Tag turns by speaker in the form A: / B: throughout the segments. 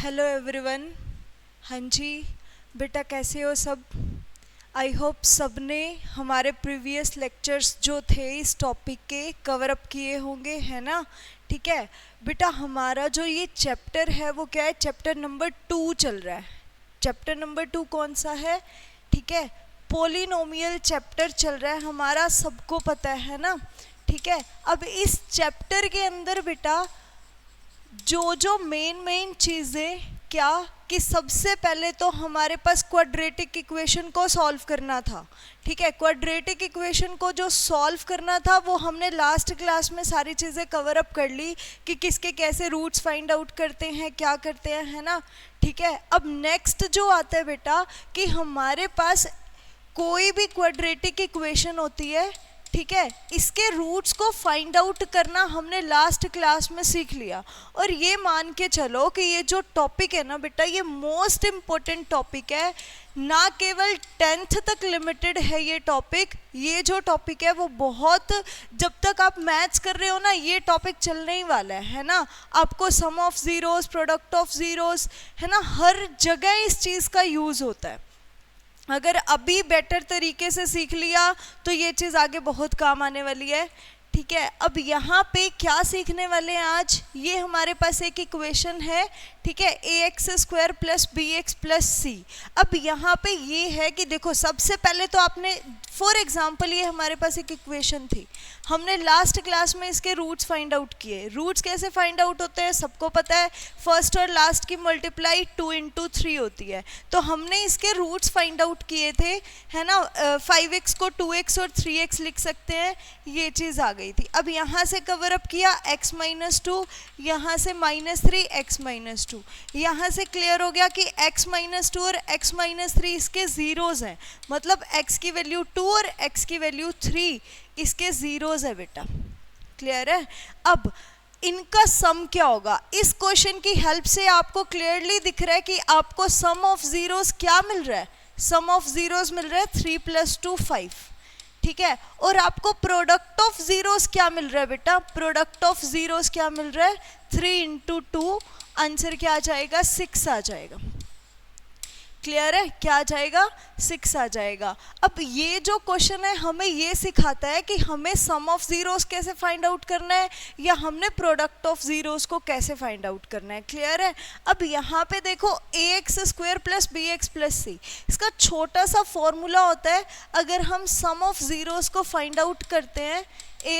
A: Hello everyone. हाँ जी बेटा, कैसे हो सब? आई होप सब ने हमारे प्रीवियस लेक्चर्स जो थे इस टॉपिक के कवर अप किए होंगे, है ना? ठीक है बेटा, हमारा जो ये चैप्टर है वो क्या है? चैप्टर नंबर 2 चल रहा है। चैप्टर नंबर 2 कौन सा है? ठीक है, पोलिनोमियल चैप्टर चल रहा है हमारा, सबको पता है ना? ठीक है, अब इस चैप्टर के अंदर बेटा जो मेन चीज़ें क्या कि सबसे पहले तो हमारे पास क्वाड्रेटिक इक्वेशन को सॉल्व करना था। ठीक है, क्वाड्रेटिक इक्वेशन को जो सॉल्व करना था वो हमने लास्ट क्लास में सारी चीज़ें कवर अप कर ली कि किसके कैसे रूट्स फाइंड आउट करते हैं, क्या करते हैं, है ना? ठीक है, अब नेक्स्ट जो आता है बेटा कि हमारे पास कोई भी क्वाड्रेटिक इक्वेशन होती है, ठीक है, इसके रूट्स को फाइंड आउट करना हमने लास्ट क्लास में सीख लिया। और ये मान के चलो कि ये जो टॉपिक है ना बेटा, ये मोस्ट इम्पोर्टेंट टॉपिक है, ना केवल 10th तक लिमिटेड है ये टॉपिक। ये जो टॉपिक है वो बहुत, जब तक आप मैथ्स कर रहे हो ना ये टॉपिक चलने ही वाला है ना? आपको sum of zeros, product of zeros, है ना, हर जगह इस चीज़ का यूज़ होता है। अगर अभी बेटर तरीके से सीख लिया तो ये चीज़ आगे बहुत काम आने वाली है। ठीक है, अब यहाँ पे क्या सीखने वाले हैं आज? ये हमारे पास एक इक्वेशन है, ठीक है, ax² plus bx plus c। अब यहाँ पे ये है कि देखो, सबसे पहले तो आपने फॉर एग्जांपल ये हमारे पास एक इक्वेशन थी, हमने लास्ट क्लास में इसके रूट्स फाइंड आउट किए। रूट्स कैसे फाइंड आउट होते हैं सबको पता है, फर्स्ट और लास्ट की मल्टीप्लाई 2 × 3 होती है। तो हमने इसके रूट्स फाइंड आउट किए थे, है ना? 5x को 2x और 3x लिख सकते हैं, ये चीज़ आ गई थी। अब यहाँ से कवर अप किया x - 2, यहाँ से -3 x - 2, यहाँ से क्लियर हो गया कि x - 2 और x - 3 इसके ज़ीरोज़ हैं, मतलब x की वैल्यू 2 और x की वैल्यू 3 इसके ज़ीरोज़ है बेटा। क्लियर है? अब इनका सम क्या होगा? इस क्वेश्चन की हेल्प से आपको क्लियरली दिख रहा है कि आपको सम ऑफ ज़ीरोज़ क्या मिल रहा है? सम ऑफ ज़ीरोज़ मिल रहा है 3 + 2 5। ठीक है, और आपको प्रोडक्ट ऑफ ज़ीरोज़ क्या मिल रहा है बेटा? प्रोडक्ट ऑफ ज़ीरोज़ क्या मिल रहा है? 3 × 2, आंसर क्या आ जाएगा? 6 आ जाएगा। क्लियर है? क्या आ जाएगा? 6 आ जाएगा। अब ये जो क्वेश्चन है हमें ये सिखाता है कि हमें सम ऑफ ज़ीरोज़ कैसे फाइंड आउट करना है, या हमने प्रोडक्ट ऑफ ज़ीरोज़ को कैसे फाइंड आउट करना है। क्लियर है? अब यहाँ पे देखो, ax² plus bx plus c, इसका छोटा सा फॉर्मूला होता है। अगर हम सम ऑफ ज़ीरोज़ को फाइंड आउट करते हैं,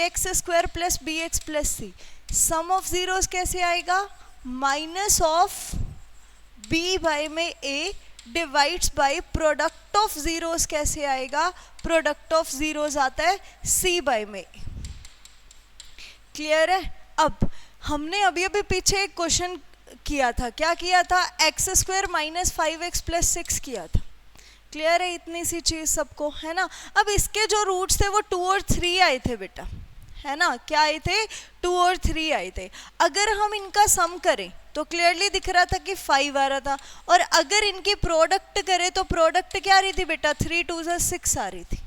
A: ax² plus bx plus c, sum of zeros कैसे आएगा? माइनस ऑफ b बाय में a divides by product of zeros कैसे आएगा? प्रोडक्ट ऑफ ज़ीरोज़ आता है c बाय में। क्लियर है? अब हमने अभी पीछे एक क्वेश्चन किया था, क्या किया था? x² - 5x + 6 किया था। क्लियर है? इतनी सी चीज़ सबको, है ना? अब इसके जो रूट्स थे वो 2 और 3 आए थे बेटा, है ना? क्या आए थे? 2 और 3 आए थे। अगर हम इनका सम करें तो क्लियरली दिख रहा था कि 5 आ रहा था, और अगर इनकी प्रोडक्ट करें तो प्रोडक्ट क्या आ रही थी बेटा? 3 × 2 = 6 आ रही थी।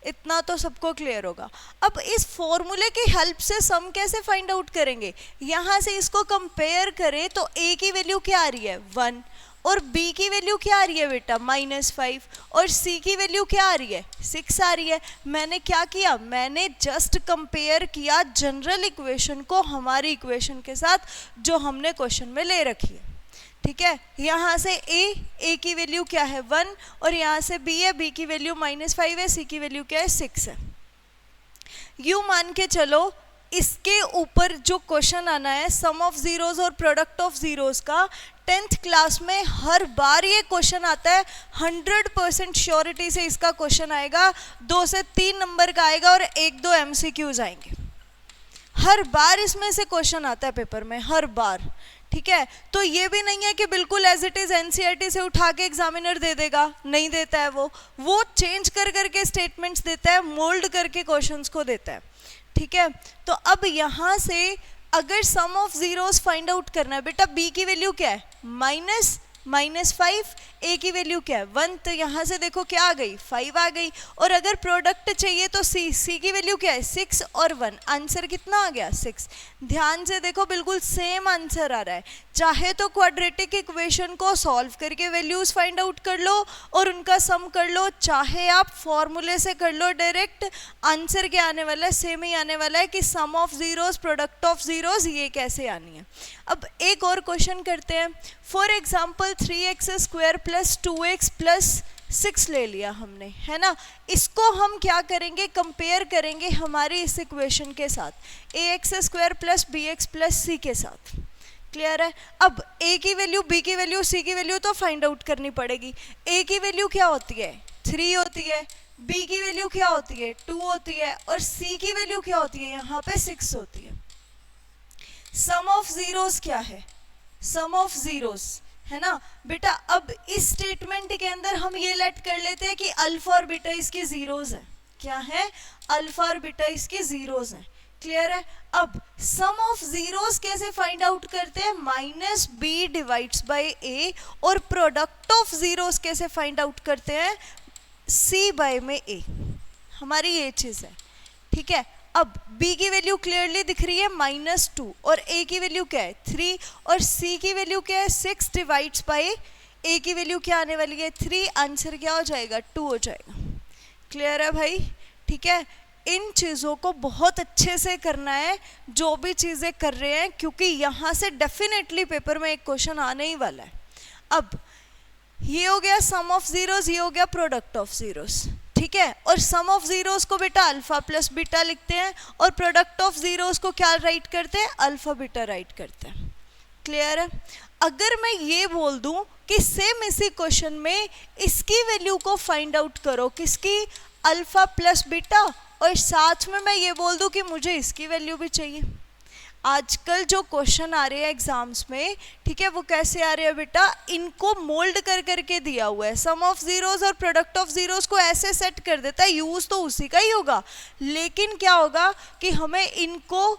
A: इतना तो सबको क्लियर होगा। अब इस फॉर्मूले की हेल्प से सम कैसे फाइंड आउट करेंगे? यहाँ से इसको कंपेयर करें तो a की वैल्यू क्या आ रही है? 1, और b की वैल्यू क्या आ रही है बेटा? -5, और c की वैल्यू क्या आ रही है? 6 आ रही है। मैंने क्या किया? मैंने जस्ट कंपेयर किया जनरल इक्वेशन को हमारी इक्वेशन के साथ जो हमने क्वेश्चन में ले रखी है। ठीक है, यहाँ से a की वैल्यू क्या है? 1, और यहाँ से b है, b की वैल्यू -5 है, c की वैल्यू क्या है? 6 है। यूँ मान के चलो इसके ऊपर जो क्वेश्चन आना है सम ऑफ ज़ीरोज़ और प्रोडक्ट ऑफ ज़ीरोज़ का, 10th क्लास में हर बार ये क्वेश्चन आता है। 100% श्योरिटी से इसका क्वेश्चन आएगा, 2 से 3 नंबर का आएगा, और 1-2 MCQs आएंगे। हर बार इसमें से क्वेश्चन आता है पेपर में, हर बार। ठीक है, तो ये भी नहीं है कि बिल्कुल एज इट इज़ NCERT से उठा के एग्जामिनर दे देगा, नहीं देता है। वो चेंज कर करके स्टेटमेंट्स देता है, मोल्ड करके क्वेश्चंस को देता है। ठीक है, तो अब यहाँ से अगर सम ऑफ ज़ीरोज़ फाइंड आउट करना है बेटा, b की वैल्यू क्या है? -5, a की वैल्यू क्या है? 1, तो यहाँ से देखो क्या आ गई? 5 आ गई। और अगर प्रोडक्ट चाहिए तो c की वैल्यू क्या है? 6 और 1, आंसर कितना आ गया? 6। ध्यान से देखो, बिल्कुल सेम आंसर आ रहा है। चाहे तो क्वाड्रेटिक इक्वेशन को सॉल्व करके वैल्यूज फाइंड आउट कर लो और उनका सम कर लो, चाहे आप फॉर्मूले से कर लो डायरेक्ट, आंसर क्या आने वाला है, सेम ही आने वाला है कि sum of zeros product of zeros ये कैसे आनी है। अब एक और क्वेश्चन करते हैं। For example 3x² plus 2x plus 6 ले लिया हमने, है ना। इसको हम क्या करेंगे, कंपेयर करेंगे हमारी इस इक्वेशन के साथ ax² plus bx plus c के साथ। क्लियर है। अब a की वैल्यू, b की वैल्यू, c की वैल्यू तो फाइंड आउट करनी पड़ेगी। a की वैल्यू क्या होती है, 3 होती है, b की वैल्यू क्या होती है, 2 होती है, और c की वैल्यू क्या होती है, यहाँ पे 6 होती है। सम ऑफ जीरोस क्या है, सम ऑफ जीरोस, है ना बेटा। अब इस स्टेटमेंट के अंदर हम ये लेट कर लेते हैं कि अल्फा और बीटा इसकी जीरोस है। क्या है, अल्फा और बीटा इसकी जीरोस है। क्लियर है। अब सम ऑफ जीरोस कैसे फाइंड आउट करते हैं, माइनस बी डिवाइड्स बाय ए, और प्रोडक्ट ऑफ जीरोस कैसे फाइंड आउट करते हैं, सी बाय में ए। हमारी ये चीज है, ठीक है। अब b की वैल्यू क्लियरली दिख रही है -2, और a की वैल्यू क्या है 3, और c की वैल्यू क्या है 6 डिवाइड्स बाय a की वैल्यू क्या आने वाली है 3, आंसर क्या हो जाएगा 2 हो जाएगा। क्लियर है भाई, ठीक है। इन चीज़ों को बहुत अच्छे से करना है जो भी चीज़ें कर रहे हैं, क्योंकि यहाँ से डेफिनेटली पेपर में एक क्वेश्चन आने ही वाला है। अब ये हो गया सम ऑफ जीरोस, ये हो गया प्रोडक्ट ऑफ जीरोस, ठीक है। और सम ऑफ जीरोस को बेटा अल्फा प्लस बीटा लिखते हैं, और प्रोडक्ट ऑफ जीरोस को क्या राइट करते हैं, अल्फा बीटा राइट करते हैं। क्लियर है। अगर मैं ये बोल दूं कि सेम इसी क्वेश्चन में इसकी वैल्यू को फाइंड आउट करो, किसकी, अल्फा प्लस बीटा, और साथ में मैं ये बोल दूं कि मुझे इसकी वैल्यू भी चाहिए। आजकल जो क्वेश्चन आ रहे हैं एग्जाम्स में, ठीक है, वो कैसे आ रहे हैं बेटा, इनको मोल्ड कर करके दिया हुआ है। सम ऑफ जीरोस और प्रोडक्ट ऑफ जीरोस को ऐसे सेट कर देता है, यूज तो उसी का ही होगा, लेकिन क्या होगा कि हमें इनको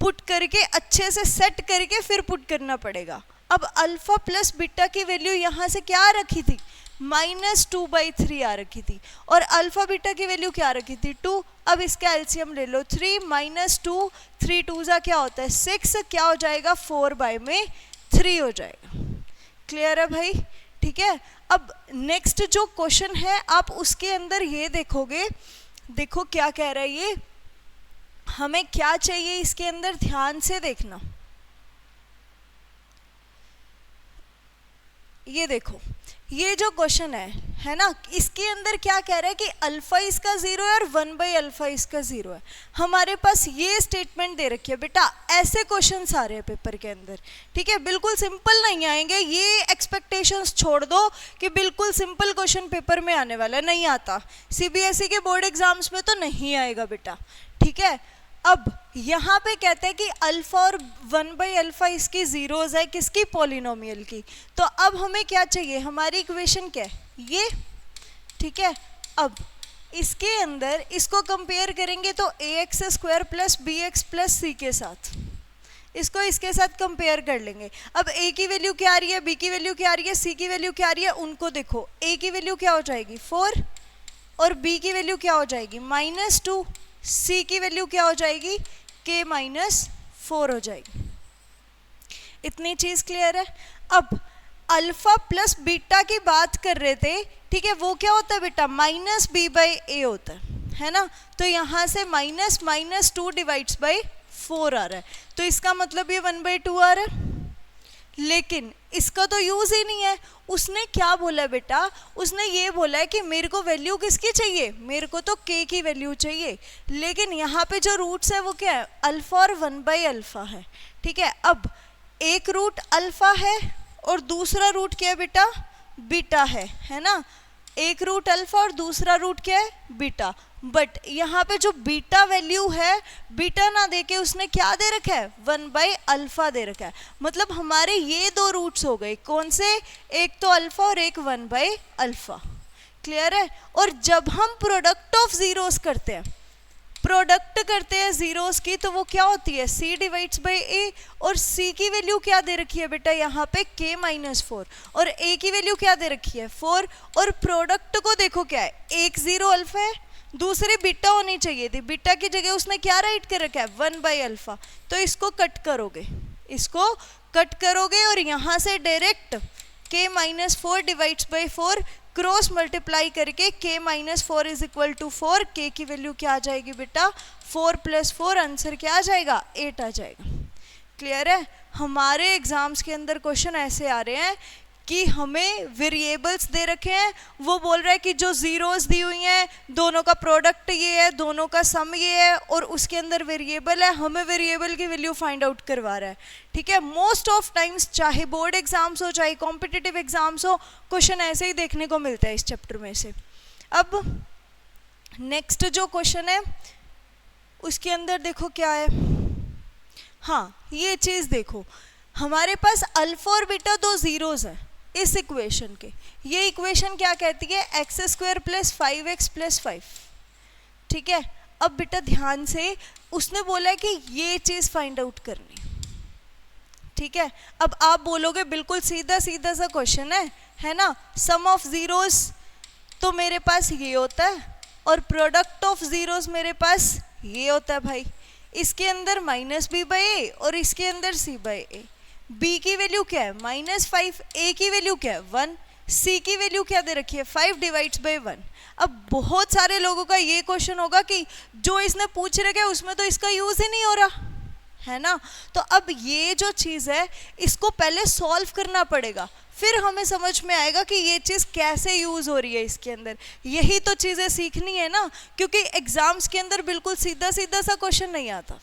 A: पुट करके अच्छे से सेट करके फिर पुट करना पड़ेगा। अब अल्फा प्लस बीटा की वैल्यू यहाँ से क्या रखी थी, -2/3 आ रखी थी, और अल्फा बीटा की वैल्यू क्या रखी थी 2। अब इसका एलसीएम ले लो, 3 - 2, 3 2 क्या होता है 6, क्या हो जाएगा 4/3 हो जाएगा। क्लियर है भाई, ठीक है। अब नेक्स्ट जो क्वेश्चन है आप उसके अंदर ये देखोगे, देखो क्या कह रहा है ये, हमें क्या चाहिए इसके अंदर, ध्यान से देखना। ये देखो, ये जो क्वेश्चन है ना, इसके अंदर क्या कह रहा है कि अल्फा इसका 0 है और 1/अल्फा इसका 0 है। हमारे पास ये स्टेटमेंट दे रखी है बेटा, ऐसे क्वेश्चंस आ रहे हैं पेपर के अंदर, ठीक है। बिल्कुल सिंपल नहीं आएंगे, ये एक्सपेक्टेशंस छोड़ दो कि बिल्कुल सिंपल क्वेश्चन पेपर में आने वाला है, नहीं आता। सीबीएसई के बोर्ड एग्जाम्स में तो नहीं आएगा बेटा, ठीक है। अब यहाँ पे कहते हैं कि अल्फा और 1/अल्फा इसकी जीरोस है, किसकी, पॉलिनोमियल की। तो अब हमें क्या चाहिए, हमारी इक्वेशन क्या है ये, ठीक है। अब इसके अंदर इसको कंपेयर करेंगे तो ax² plus bx plus c के साथ, इसको इसके साथ कंपेयर कर लेंगे। अब a की वैल्यू क्या आ रही है, b की वैल्यू क्या आ रही है, c की वैल्यू क्या आ रही है, उनको देखो। a की वैल्यू क्या हो जाएगी 4, और b की वैल्यू क्या हो जाएगी -2, c की वैल्यू क्या हो जाएगी k -4 हो जाएगी। इतनी चीज क्लियर है। अब अल्फा प्लस बीटा की बात कर रहे थे, ठीक है, वो क्या होता है बेटा -b/a होता है ना। तो यहाँ से -2 डिवाइड्स बाय 4 आ रहा है, तो इसका मतलब ये 1/2 आ रहा है, लेकिन इसका तो यूज ही नहीं है। उसने क्या बोला बेटा, उसने ये बोला है कि मेरे को वैल्यू किसकी चाहिए, मेरे को तो k की वैल्यू चाहिए, लेकिन यहाँ पे जो रूट्स है वो क्या है, अल्फा और 1/अल्फा है, ठीक है। अब एक रूट अल्फा है और दूसरा रूट क्या है बेटा, बीटा है ना। एक रूट अल्फा और दूसरा रूट क्या है, बीटा। बट यहाँ पे जो बीटा वैल्यू है, बीटा ना देके उसने क्या दे रखा है, 1/अल्फा दे रखा है। मतलब हमारे ये दो रूट्स हो गए, कौन से, एक तो अल्फा और एक 1/अल्फा। क्लियर है। और जब हम प्रोडक्ट ऑफ जीरोस करते हैं, जीरोस की, तो वो क्या होती है c डिवाइड्स बाय a, और c की वैल्यू क्या दे रखी है बेटा यहाँ पे k -4, और a की वैल्यू क्या दे रखी है 4, और प्रोडक्ट को देखो क्या है, एक 0 अल्फा है, दूसरी बीटा होनी चाहिए थी, बीटा की जगह उसने क्या राइट कर रखा है 1/अल्फा। तो इसको कट करोगे, इसको कट करोगे और यहाँ से direct k minus 4 divides by 4 cross multiply करके k minus 4 is equal to 4, k की वैल्यू क्या आ जाएगी बेटा 4 प्लस 4, आंसर क्या आ जाएगा 8 आ जाएगा। क्लियर है? हमारे एग्जाम्स के अंदर क्वेश्चन ऐसे आ रहे हैं कि हमें वेरिएबल्स दे रखे हैं, वो बोल रहा है कि जो जीरोस दी हुई हैं दोनों का प्रोडक्ट ये है, दोनों का सम ये है और उसके अंदर वेरिएबल है, हमें वेरिएबल की वैल्यू फाइंड आउट करवा रहा है। ठीक है, मोस्ट ऑफ टाइम्स चाहे बोर्ड एग्जाम्स हो चाहे कॉम्पिटिटिव एग्जाम्स हो, क्वेश्चन ऐसे ही देखने को मिलता है इस चैप्टर में से। अब नेक्स्ट जो क्वेश्चन है उसके अंदर देखो क्या है, हाँ ये चीज़ देखो, हमारे पास अल्फा और बीटा दो जीरोस हैं इस इक्वेशन के। ये इक्वेशन क्या कहती है, x square plus 5x plus 5। ठीक है, अब बेटा ध्यान से, उसने बोला है कि ये चीज़ फाइंड आउट करनी। ठीक है, अब आप बोलोगे बिल्कुल सीधा सीधा सा क्वेश्चन है ना, सम ऑफ जीरोस तो मेरे पास ये होता है और प्रोडक्ट ऑफ जीरोस मेरे पास ये होता है भाई। इसके अंदर माइनस बी बाई ए और इसके अंदर सी बाई ए। बी की वैल्यू क्या है -5, ए की वैल्यू क्या है 1, सी की वैल्यू क्या दे रखी है 5 डिवाइड्स बाई 1। अब बहुत सारे लोगों का ये क्वेश्चन होगा कि जो इसने पूछ रखा है उसमें तो इसका यूज़ ही नहीं हो रहा है ना, तो अब ये जो चीज़ है इसको पहले सॉल्व करना पड़ेगा, फिर हमें समझ में आएगा कि ये चीज़ कैसे यूज़ हो रही है इसके अंदर। यही तो चीज़ें सीखनी है ना, क्योंकि एग्जाम्स के अंदर बिल्कुल सीधा सीधा सा क्वेश्चन नहीं आता।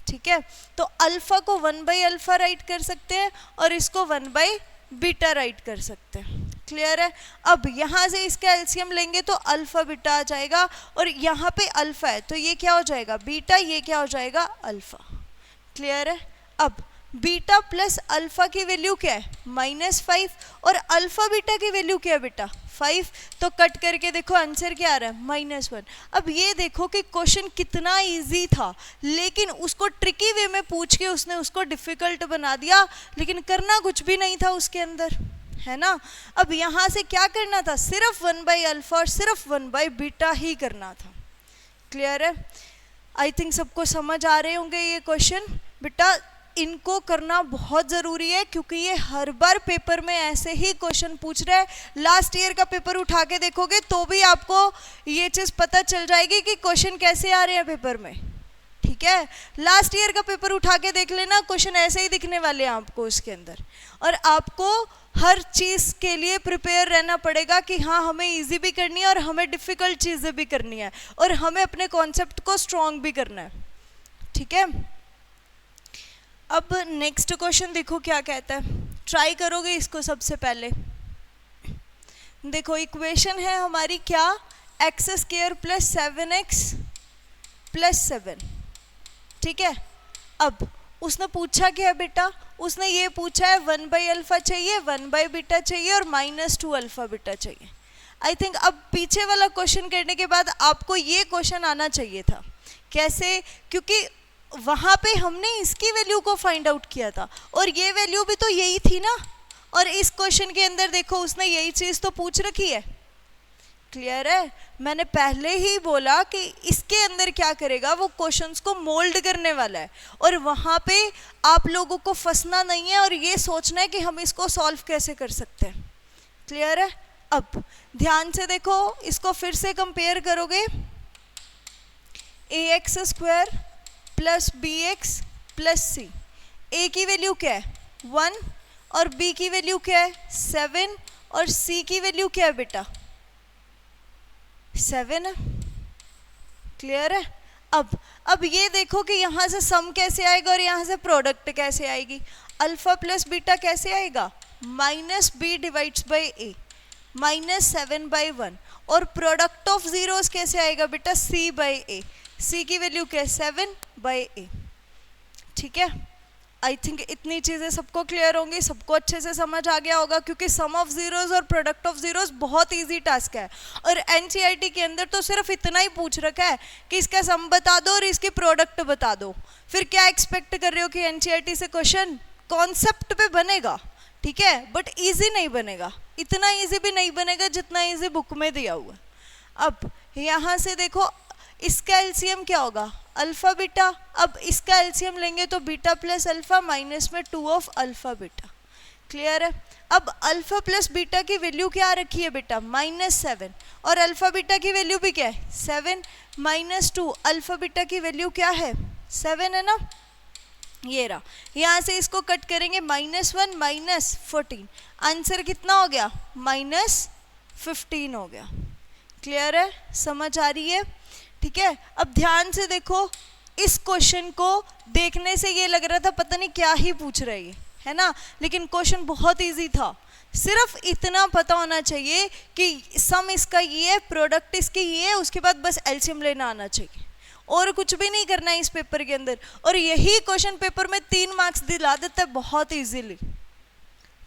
A: ठीक है, तो अल्फ़ा को 1 बाई अल्फ़ा राइट कर सकते हैं और इसको 1 बाई बीटा राइट कर सकते हैं। क्लियर है? अब यहाँ से इसका एलसीएम लेंगे तो अल्फ़ा बीटा आ जाएगा और यहाँ पे अल्फ़ा है तो ये क्या हो जाएगा बीटा, ये क्या हो जाएगा अल्फ़ा। क्लियर है? अब बीटा प्लस अल्फ़ा की वैल्यू क्या है -5 और अल्फ़ा बीटा की वैल्यू क्या है बेटा 5, तो कट करके देखो आंसर क्या आ रहा है -1। अब ये देखो कि क्वेश्चन कितना इजी था, लेकिन उसको ट्रिकी वे में पूछ के उसने उसको डिफ़िकल्ट बना दिया, लेकिन करना कुछ भी नहीं था उसके अंदर, है ना। अब यहाँ से क्या करना था, सिर्फ 1 बाई अल्फ़ा और सिर्फ 1 बाई बीटा ही करना था। क्लियर है? आई थिंक सबको समझ आ रहे होंगे ये क्वेश्चन। बेटा इनको करना बहुत ज़रूरी है क्योंकि ये हर बार पेपर में ऐसे ही क्वेश्चन पूछ रहे हैं। लास्ट ईयर का पेपर उठा के देखोगे तो भी आपको ये चीज़ पता चल जाएगी कि क्वेश्चन कैसे आ रहे हैं पेपर में। ठीक है, लास्ट ईयर का पेपर उठा के देख लेना, क्वेश्चन ऐसे ही दिखने वाले हैं आपको उसके अंदर, और आपको हर चीज़ के लिए प्रिपेयर रहना पड़ेगा कि हाँ हमें इजी भी करनी है और हमें डिफ़िकल्ट चीज़ें भी करनी है और हमें अपने कॉन्सेप्ट को स्ट्रॉन्ग भी करना है। ठीक है, अब नेक्स्ट क्वेश्चन देखो क्या कहता है, ट्राई करोगे इसको। सबसे पहले देखो इक्वेशन है हमारी क्या, x square plus 7x plus 7। ठीक है, अब उसने पूछा क्या है बेटा, उसने ये पूछा है 1 बाई अल्फ़ा चाहिए, 1 बाई बीटा चाहिए और -2 अल्फ़ा बीटा चाहिए। आई थिंक अब पीछे वाला क्वेश्चन करने के बाद आपको ये क्वेश्चन आना चाहिए था। कैसे? क्योंकि वहाँ पे हमने इसकी वैल्यू को फाइंड आउट किया था और ये वैल्यू भी तो यही थी ना, और इस क्वेश्चन के अंदर देखो उसने यही चीज़ तो पूछ रखी है। क्लियर है? मैंने पहले ही बोला कि इसके अंदर क्या करेगा, वो क्वेश्चंस को मोल्ड करने वाला है और वहाँ पे आप लोगों को फंसना नहीं है और ये सोचना है कि हम इसको सॉल्व कैसे कर सकते हैं। क्लियर है? अब ध्यान से देखो, इसको फिर से कंपेयर करोगे, ax square plus bx plus c। a की वैल्यू क्या है 1 और b की वैल्यू क्या है 7 और c की वैल्यू क्या है बेटा 7 है। क्लियर है? अब ये देखो कि यहाँ से सम कैसे आएगा और यहाँ से प्रोडक्ट कैसे आएगी। अल्फ़ा प्लस बीटा कैसे आएगा -b divides by a -7 by 1, और प्रोडक्ट ऑफ जीरोस कैसे आएगा बेटा c बाई a। c की वैल्यू क्या है 7 बाई a। ठीक है, आई थिंक इतनी चीज़ें सबको क्लियर होंगी, सबको अच्छे से समझ आ गया होगा, क्योंकि सम ऑफ जीरोस और प्रोडक्ट ऑफ जीरोस बहुत इजी टास्क है और एनसीईआरटी के अंदर तो सिर्फ इतना ही पूछ रखा है कि इसका सम बता दो और इसकी प्रोडक्ट बता दो। फिर क्या एक्सपेक्ट कर रहे हो कि एनसीईआरटी से क्वेश्चन कॉन्सेप्ट पे बनेगा, ठीक है, बट ईजी नहीं बनेगा, इतना ईजी भी नहीं बनेगा जितना ईजी बुक में दिया हुआ। अब यहाँ से देखो इसका एलसीएम क्या होगा, अल्फा बीटा। अब इसका एलसीएम लेंगे तो बीटा प्लस अल्फा माइनस में 2 ऑफ अल्फा बीटा। क्लियर है। अब अल्फा प्लस बीटा की वैल्यू क्या रखी है बेटा, -7, और अल्फा बीटा की वैल्यू भी क्या है 7, -2 अल्फा बीटा की वैल्यू क्या है 7 है ना। ये रहा, यहाँ से इसको कट करेंगे -1 -14, आंसर कितना हो गया -15 हो गया। क्लियर है, समझ आ रही है। ठीक है, अब ध्यान से देखो, इस क्वेश्चन को देखने से ये लग रहा था पता नहीं क्या ही पूछ रही है ना, लेकिन क्वेश्चन बहुत इजी था। सिर्फ इतना पता होना चाहिए कि सम इसका ये है, प्रोडक्ट इसकी ये है, उसके बाद बस एलसीएम लेना आना चाहिए, और कुछ भी नहीं करना है इस पेपर के अंदर। और यही क्वेश्चन पेपर में 3 मार्क्स दिला देता है बहुत इजीली।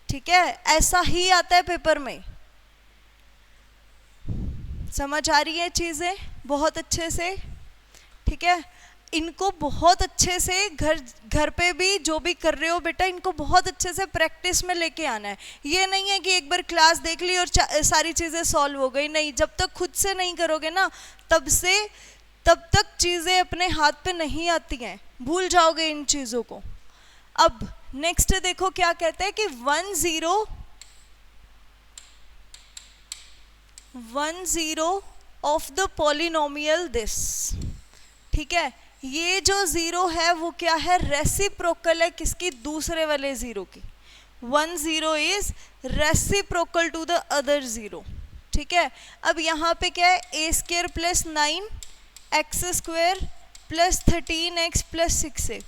A: ठीक है, ऐसा ही आता है पेपर में। समझ आ रही है चीजें बहुत अच्छे से। ठीक है, इनको बहुत अच्छे से घर पे भी जो भी कर रहे हो बेटा, इनको बहुत अच्छे से प्रैक्टिस में लेके आना है। ये नहीं है कि एक बार क्लास देख ली और सारी चीज़ें सॉल्व हो गई, नहीं। जब तक खुद से नहीं करोगे ना, तब तक चीज़ें अपने हाथ पे नहीं आती हैं, भूल जाओगे इन चीज़ों को। अब नेक्स्ट देखो क्या कहते हैं कि 1 0 ऑफ द पॉलिनोमियल दिस। ठीक है, ये जो 0 है वो क्या है, रेसिप्रोकल है किसकी, दूसरे वाले 0 की। 1 0 is reciprocal to the other 0। ठीक है, अब यहाँ पे क्या है, a² + 9x² + 13x + 6a।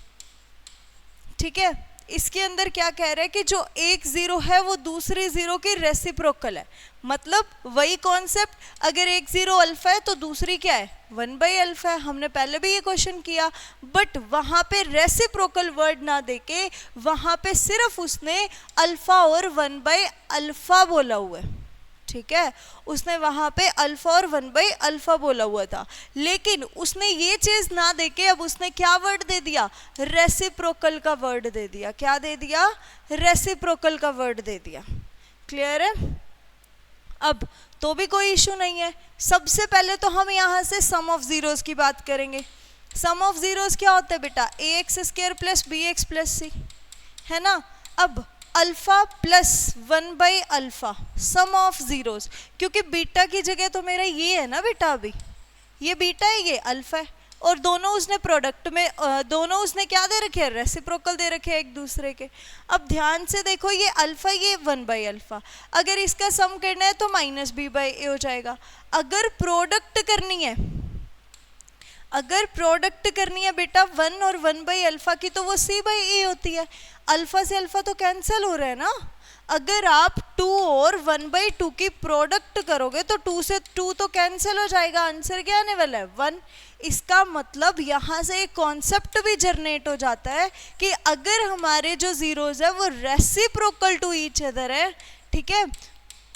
A: ठीक है, इसके अंदर क्या कह रहा है कि जो एक 0 है वो दूसरी 0 की रेसिप्रोकल है। मतलब वही कॉन्सेप्ट, अगर एक 0 अल्फा है तो दूसरी क्या है 1/अल्फा है। हमने पहले भी ये क्वेश्चन किया, बट वहाँ पे रेसिप्रोकल वर्ड ना देके वहाँ पे सिर्फ उसने अल्फा और 1/अल्फा बोला हुआ है। ठीक है, उसने वहाँ पे अल्फा और 1/अल्फा बोला हुआ था, लेकिन उसने ये चीज़ ना देके अब उसने क्या वर्ड दे दिया, रेसिप्रोकल का वर्ड दे दिया। क्या दे दिया, रेसिप्रोकल का वर्ड दे दिया। क्लियर है। अब तो भी कोई इशू नहीं है। सबसे पहले तो हम यहाँ से सम ऑफ जीरोस की बात करेंगे। सम ऑफ जीरोस क्या होता है बेटा, ax² + bx + c, है ना। अब अल्फा प्लस 1/अल्फा, सम ऑफ जीरोस, क्योंकि बीटा की जगह तो मेरा ये है ना बेटा, अभी ये बीटा है, ये अल्फा है, और दोनों उसने प्रोडक्ट में दोनों उसने क्या दे रखे हैं, रेसिप्रोकल दे रखे हैं एक दूसरे के। अब ध्यान से देखो, ये अल्फा, ये 1/अल्फा, अगर इसका सम करना है तो -b/a हो जाएगा। अगर प्रोडक्ट करनी है बेटा 1 और 1/अल्फा की, तो वो c/a होती है। अल्फा से अल्फा तो कैंसिल हो रहा है ना। अगर आप 2 और 1/2 की प्रोडक्ट करोगे तो 2 से 2 तो कैंसिल हो जाएगा, आंसर क्या आने वाला है 1। इसका मतलब यहाँ से एक कॉन्सेप्ट भी जनरेट हो जाता है कि अगर हमारे जो जीरोज है वो रेसिप्रोकल टू ईच अदर है, ठीक है,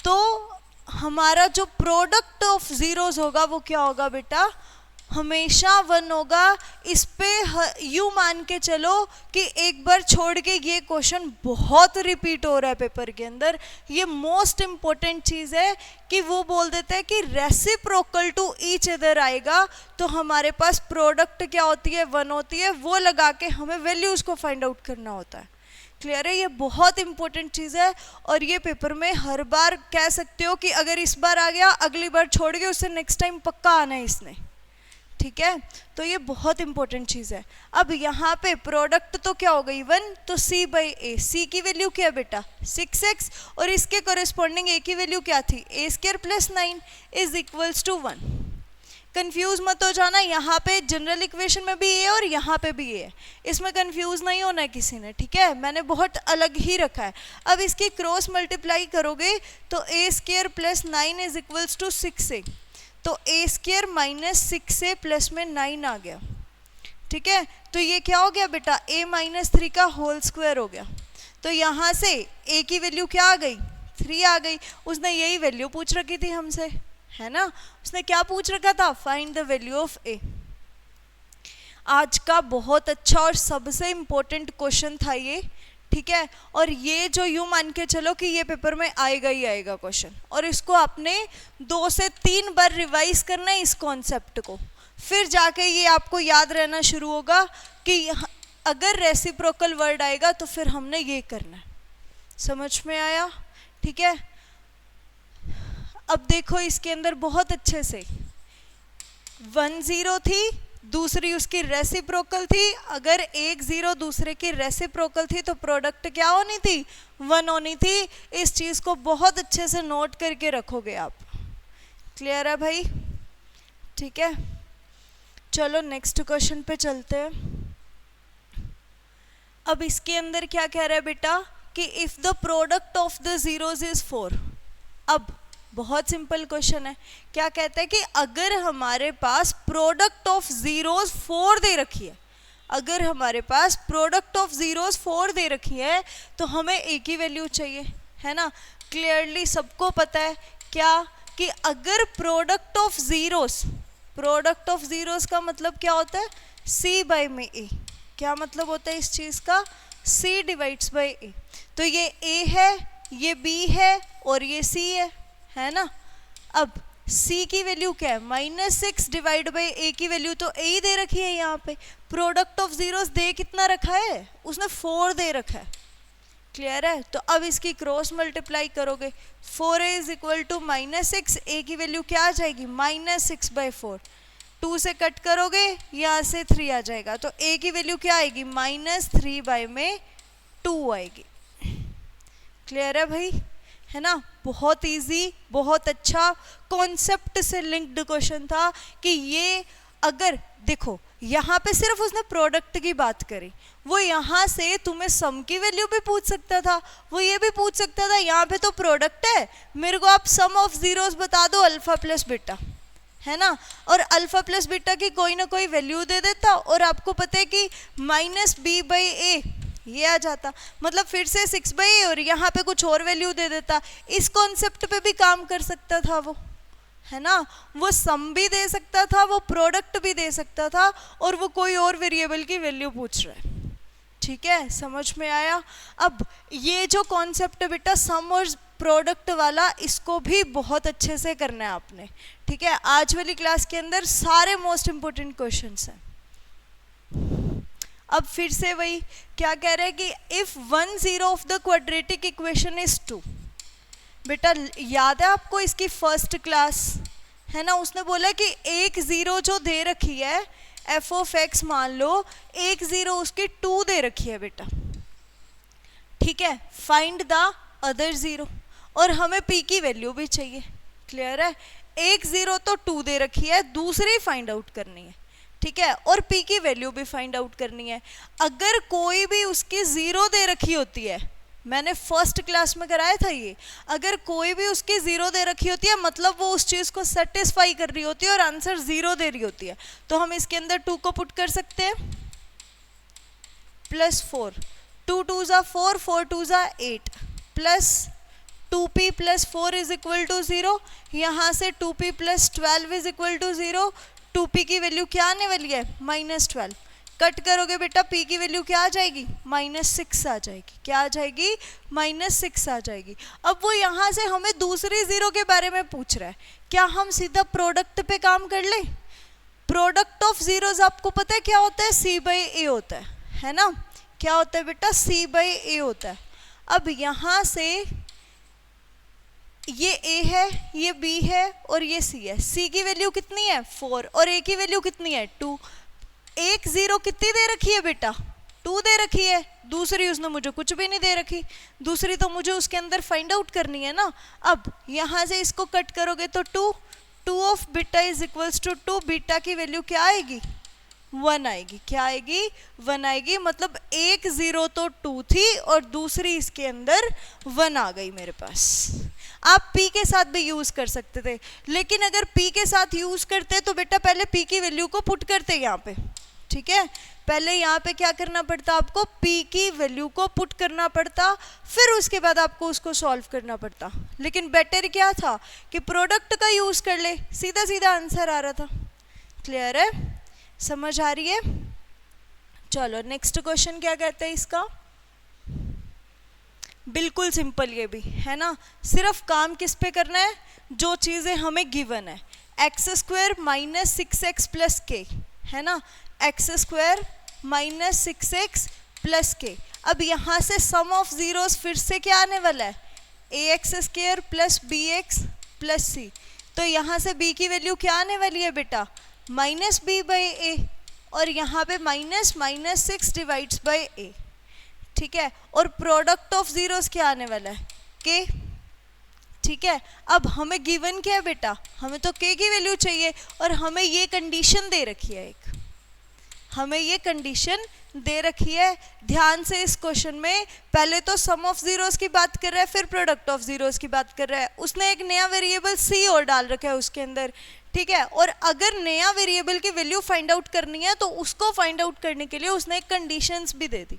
A: तो हमारा जो प्रोडक्ट ऑफ जीरोज होगा वो क्या होगा बेटा, हमेशा 1 होगा। इस पे यू मान के चलो कि एक बार छोड़ के ये क्वेश्चन बहुत रिपीट हो रहा है पेपर के अंदर। ये मोस्ट इम्पोर्टेंट चीज़ है कि वो बोल देते हैं कि रेसिप्रोकल टू ईच अदर आएगा तो हमारे पास प्रोडक्ट क्या होती है 1 होती है, वो लगा के हमें वैल्यूज़ को फाइंड आउट करना होता है। क्लियर है, ये बहुत इंपॉर्टेंट चीज़ है और ये पेपर में हर बार कह सकते हो कि अगर इस बार आ गया अगली बार छोड़ के उससे नेक्स्ट टाइम पक्का आना है इसने। ठीक है, तो ये बहुत इंपॉर्टेंट चीज़ है। अब यहाँ पे प्रोडक्ट तो क्या हो गई 1, तो c/a, c की वैल्यू क्या है बेटा 6x, और इसके कोरिस्पॉन्डिंग a की वैल्यू क्या थी, a² + 9 = 1। कंफ्यूज मत हो जाना, यहाँ पे जनरल इक्वेशन में भी a और यहाँ पे भी a है, इसमें कंफ्यूज नहीं होना है किसी ने। ठीक है, मैंने बहुत अलग ही रखा है। अब इसकी क्रॉस मल्टीप्लाई करोगे तो a² + 9 = 6a, तो a² - 6a प्लस में 9 आ गया। ठीक है, तो ये क्या हो गया बेटा a - 3 का होल स्क्वायर हो गया। तो यहाँ से a की वैल्यू क्या आ गई 3 आ गई। उसने यही वैल्यू पूछ रखी थी हमसे, है ना। उसने क्या पूछ रखा था, find the value of a। आज का बहुत अच्छा और सबसे इम्पोर्टेंट क्वेश्चन था ये। ठीक है, और ये जो यूं मान के चलो कि ये पेपर में आएगा ही आएगा क्वेश्चन, और इसको आपने 2 से 3 बार रिवाइज करना है इस कॉन्सेप्ट को। फिर जाके ये आपको याद रहना शुरू होगा कि अगर रेसिप्रोकल वर्ड आएगा तो फिर हमने ये करना है। समझ में आया? ठीक है, अब देखो इसके अंदर बहुत अच्छे से 1 0 थी, दूसरी उसकी रेसिप्रोकल थी। अगर एक 0 दूसरे की रेसिप्रोकल थी तो प्रोडक्ट क्या होनी थी? 1 होनी थी। इस चीज़ को बहुत अच्छे से नोट करके रखोगे आप। क्लियर है भाई? ठीक है, चलो नेक्स्ट क्वेश्चन पे चलते हैं। अब इसके अंदर क्या कह रहा है बेटा कि if the product of the zeros is 4। अब बहुत सिंपल क्वेश्चन है। क्या कहता है कि अगर हमारे पास प्रोडक्ट ऑफ जीरोज 4 दे रखी है, अगर हमारे पास प्रोडक्ट ऑफ जीरोज 4 दे रखी है तो हमें एक ही वैल्यू चाहिए, है ना? क्लियरली सबको पता है क्या कि अगर प्रोडक्ट ऑफ जीरोज का मतलब क्या होता है? C बाई में A। क्या मतलब होता है इस चीज़ का? C divides by A। तो ये A है, ये B है और ये C है ना? अब C की वैल्यू क्या है? -6 डिवाइड बाई A की वैल्यू तो A ही दे रखी है यहाँ पे। प्रोडक्ट ऑफ जीरोस दे कितना रखा है? उसने 4 दे रखा है। क्लियर है? तो अब इसकी क्रॉस मल्टीप्लाई करोगे, 4A is equal to -6, A की वैल्यू क्या आ जाएगी? -6/4। 2 से कट करोगे यहाँ से 3 आ जाएगा, तो A की वैल्यू क्या आएगी? -3/2 आएगी। क्लियर है भाई? है ना? बहुत इजी, बहुत अच्छा कॉन्सेप्ट से लिंक्ड क्वेश्चन था कि ये अगर देखो यहाँ पे सिर्फ उसने प्रोडक्ट की बात करी, वो यहाँ से तुम्हें सम की वैल्यू भी पूछ सकता था, वो ये भी पूछ सकता था यहाँ पे तो प्रोडक्ट है, मेरे को आप सम ऑफ जीरोस बता दो अल्फा प्लस बीटा, है ना? और अल्फा प्लस बीटा की कोई ना कोई वैल्यू दे देता और आपको पता है कि -b/a ये आ जाता, मतलब फिर से 6/a और यहाँ पे कुछ और वैल्यू दे देता। इस कॉन्सेप्ट पे भी काम कर सकता था वो, है ना? वो सम भी दे सकता था, वो प्रोडक्ट भी दे सकता था और वो कोई और वेरिएबल की वैल्यू पूछ रहा है। ठीक है, समझ में आया? अब ये जो कॉन्सेप्ट है बेटा सम और प्रोडक्ट वाला, इसको भी बहुत अच्छे से करना है आपने। ठीक है, आज वाली क्लास के अंदर सारे मोस्ट इंपोर्टेंट क्वेश्चंस हैं। अब फिर से वही क्या कह रहा है कि if 1 0 of the quadratic equation is 2। बेटा याद है आपको इसकी फर्स्ट क्लास, है ना? उसने बोला कि एक 0 जो दे रखी है f ऑफ x, मान लो एक 0 उसकी 2 दे रखी है बेटा। ठीक है, फाइंड द अदर 0 और हमें p की वैल्यू भी चाहिए। क्लियर है? एक 0 तो 2 दे रखी है, दूसरी फाइंड आउट करनी है। ठीक है, और p की वैल्यू भी फाइंड आउट करनी है। अगर कोई भी उसकी 0 दे रखी होती है, मैंने फर्स्ट क्लास में कराया था ये, अगर कोई भी उसकी 0 दे रखी होती है मतलब वो उस चीज़ को सेटिस्फाई कर रही होती है और आंसर 0 दे रही होती है, तो हम इसके अंदर 2 को पुट कर सकते हैं +4, 2 2 ज़ा 4, 4 2 ज़ा 8 plus 2p + 4 is equal to 0। यहाँ से 2p + 12 is equal to 0। 2p की वैल्यू क्या आने वाली है? -12। कट करोगे बेटा p की वैल्यू क्या आ जाएगी? -6 आ जाएगी। क्या आ जाएगी? -6 आ जाएगी। अब वो यहाँ से हमें दूसरी 0 के बारे में पूछ रहा है, क्या हम सीधा प्रोडक्ट पे काम कर ले? प्रोडक्ट ऑफ जीरोज आपको पता है क्या होता है? C/A होता है ना? क्या होता है बेटा? C/A होता है। अब यहाँ से ये A है, ये B है और ये C है। C की वैल्यू कितनी है? 4 और A की वैल्यू कितनी है? 2। एक 0 कितनी दे रखी है बेटा? 2 दे रखी है, दूसरी उसने मुझे कुछ भी नहीं दे रखी, दूसरी तो मुझे उसके अंदर फाइंड आउट करनी है ना। अब यहाँ से इसको कट करोगे तो 2 of beta is equals to 2, beta की वैल्यू क्या आएगी? 1 आएगी। क्या आएगी? 1 आएगी। मतलब एक 0 तो 2 थी और दूसरी इसके अंदर 1 आ गई मेरे पास। आप p के साथ भी यूज कर सकते थे, लेकिन अगर p के साथ यूज करते तो बेटा पहले p की वैल्यू को पुट करते यहाँ पे। ठीक है, पहले यहाँ पे क्या करना पड़ता? आपको p की वैल्यू को पुट करना पड़ता, फिर उसके बाद आपको उसको सॉल्व करना पड़ता। लेकिन बेटर क्या था कि प्रोडक्ट का यूज कर ले, सीधा सीधा आंसर आ रहा था। क्लियर है? समझ आ रही है? चलो नेक्स्ट क्वेश्चन क्या कहते हैं इसका? बिल्कुल सिंपल, ये भी है ना। सिर्फ काम किस पे करना है? जो चीज़ें हमें गिवन है। X square minus 6x plus के, है ना, x square minus 6x plus के। अब यहाँ से सम ऑफ जीरोस फिर से क्या आने वाला है, A X square plus B X plus C. तो यहाँ से b की वैल्यू क्या आने वाली है बेटा, माइनस बी बाई ए, और यहाँ पे माइनस माइनस 6 डिवाइड्स बाई ए, ठीक है। और प्रोडक्ट ऑफ जीरोस क्या आने वाला है, के, ठीक है। अब हमें गिवन क्या है बेटा, हमें तो के की वैल्यू चाहिए, और हमें ये कंडीशन दे रखी है, एक हमें ये कंडीशन दे रखी है। ध्यान से इस क्वेश्चन में पहले तो सम ऑफ जीरोस की बात कर रहा है, फिर प्रोडक्ट ऑफ जीरोस की बात कर रहा है। उसने एक नया वेरिएबल सी और डाल रखा है उसके अंदर, ठीक है। और अगर नया वेरिएबल की वैल्यू फाइंड आउट करनी है तो उसको फाइंड आउट करने के लिए उसने एक कंडीशंस भी दे दी,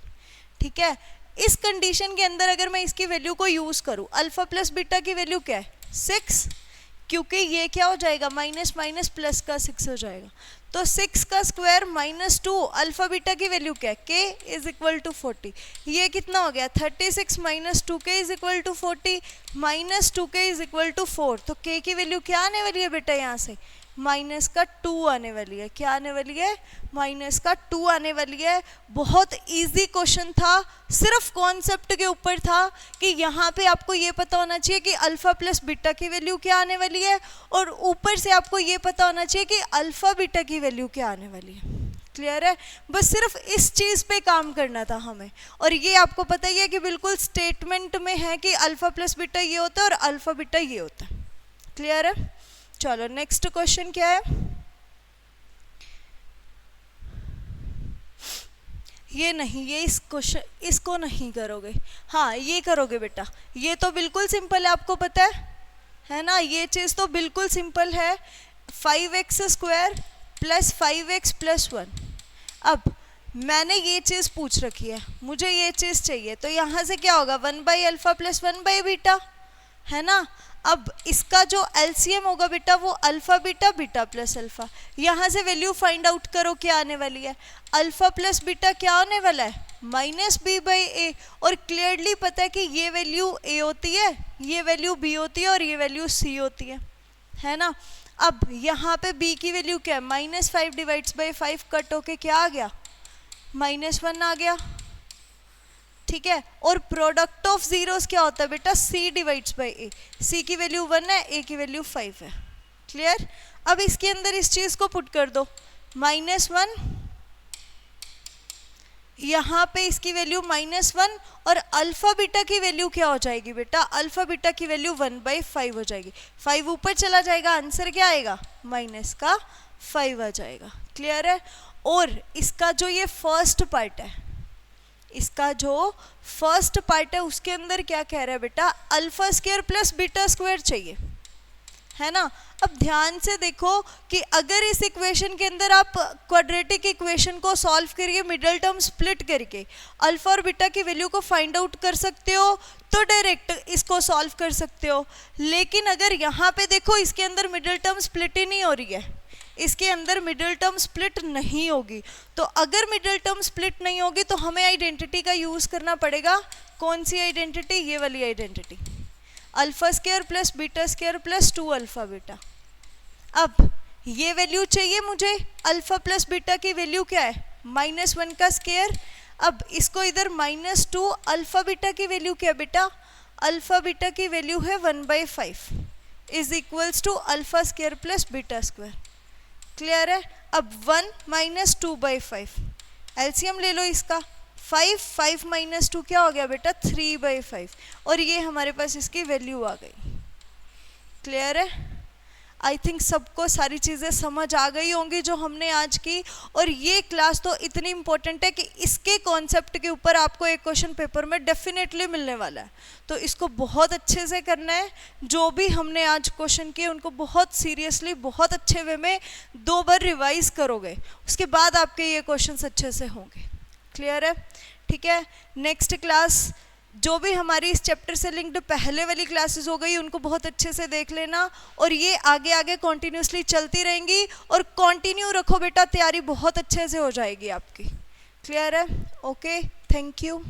A: ठीक है। इस कंडीशन के अंदर अगर मैं इसकी वैल्यू को यूज करूं, अल्फा प्लस बीटा की वैल्यू क्या है 6, क्योंकि ये क्या हो जाएगा, माइनस माइनस प्लस का 6 हो जाएगा। तो 6 का स्क्वायर माइनस 2, अल्फा बीटा की वैल्यू क्या है, के इज इक्वल टू 40। ये कितना हो गया, 36 minus 2k is equal to 40, minus 2k is equal to 4। तो k की वैल्यू क्या आने वाली है बेटा, यहाँ से माइनस का 2 आने वाली है। क्या आने वाली है, माइनस का 2 आने वाली है। बहुत इजी क्वेश्चन था, सिर्फ कॉन्सेप्ट के ऊपर था कि यहाँ पे आपको ये पता होना चाहिए कि अल्फा प्लस बीटा की वैल्यू क्या आने वाली है, और ऊपर से आपको ये पता होना चाहिए कि अल्फा बीटा की वैल्यू क्या आने वाली है। क्लियर है, बस सिर्फ इस चीज़ पे काम करना था हमें। और ये आपको पता ही है कि बिल्कुल स्टेटमेंट में है कि अल्फा प्लस बीटा ये होता है और अल्फा बीटा ये होता है। क्लियर है, चलो नेक्स्ट क्वेश्चन क्या है, ये नहीं, ये इस क्वेश्चन इसको नहीं करोगे, हाँ ये करोगे बेटा। ये तो बिल्कुल सिंपल है, आपको पता है ना, ये चीज़ तो बिल्कुल सिंपल है। 5x square plus 5x plus 1। अब मैंने ये चीज़ पूछ रखी है, मुझे ये चीज़ चाहिए, तो यहाँ से क्या होगा, 1 by alpha plus 1 by beta, है ना। अब इसका जो एलसीएम होगा बेटा वो alpha beta, beta plus alpha. यहाँ से वैल्यू फाइंड आउट करो क्या आने वाली है, अल्फ़ा प्लस बीटा क्या आने वाला है, माइनस बी बाई ए। और क्लियरली पता है कि ये वैल्यू ए होती है, ये वैल्यू बी होती है और ये वैल्यू सी होती है ना। अब यहाँ पे b की वैल्यू क्या है, माइनस 5 डिवाइड्स बाई 5 कट होके क्या आ गया, माइनस 1 आ गया, ठीक है। और प्रोडक्ट ऑफ जीरोस क्या होता है बेटा, c divides by a। c की वैल्यू 1 है, a की वैल्यू 5 है। क्लियर। अब इसके अंदर इस चीज को पुट कर दो, -1, यहाँ पे इसकी वैल्यू -1, और अल्फा बीटा की वैल्यू क्या हो जाएगी बेटा, अल्फा बीटा की वैल्यू 1/5 हो जाएगी। 5 ऊपर चला जाएगा, आंसर क्या आएगा, -5 आ जाएगा। क्लियर है। और इसका जो ये फर्स्ट पार्ट है, इसका जो फर्स्ट पार्ट है उसके अंदर क्या कह रहा है बेटा, alpha square plus beta square चाहिए, है ना। अब ध्यान से देखो कि अगर इस इक्वेशन के अंदर आप क्वाड्रेटिक इक्वेशन को सॉल्व करिए, मिडिल टर्म स्प्लिट करके अल्फा और बीटा की वैल्यू को फाइंड आउट कर सकते हो, तो डायरेक्ट इसको सॉल्व कर सकते हो। लेकिन अगर यहाँ पे देखो इसके अंदर मिडिल टर्म स्प्लिट ही नहीं हो रही है, इसके अंदर मिडिल टर्म स्प्लिट नहीं होगी। तो अगर मिडिल टर्म स्प्लिट नहीं होगी तो हमें आइडेंटिटी का यूज़ करना पड़ेगा। कौन सी आइडेंटिटी, ये वाली identity, alpha square plus beta square plus 2 alpha beta. अब ये वैल्यू चाहिए मुझे, अल्फा प्लस बीटा की वैल्यू क्या है, -1 का स्क्वायर। अब इसको इधर -2, अल्फा बीटा की वैल्यू क्या है बेटा, अल्फा बीटा की वैल्यू है 1/5 is equals to alpha square plus beta square. Clear है। अब 1 - 2/5, एलसीएम ले लो इसका, 5 - 2 क्या हो गया बेटा, 3/5, और ये हमारे पास इसकी वैल्यू आ गई। क्लियर है। आई थिंक सबको सारी चीज़ें समझ आ गई होंगी जो हमने आज की। और ये क्लास तो इतनी इंपॉर्टेंट है कि इसके कॉन्सेप्ट के ऊपर आपको एक क्वेश्चन पेपर में डेफिनेटली मिलने वाला है, तो इसको बहुत अच्छे से करना है। जो भी हमने आज क्वेश्चन किए उनको बहुत सीरियसली, बहुत अच्छे वे में 2 बार रिवाइज करोगे, उसके बाद आपके ये क्वेश्चन अच्छे से होंगे। क्लियर है, ठीक है। नेक्स्ट क्लास जो भी हमारी इस चैप्टर से लिंक्ड पहले वाली क्लासेस हो गई उनको बहुत अच्छे से देख लेना, और ये आगे आगे कॉन्टिन्यूसली चलती रहेंगी। और कंटिन्यू रखो बेटा, तैयारी बहुत अच्छे से हो जाएगी आपकी। क्लियर है, ओके, थैंक यू।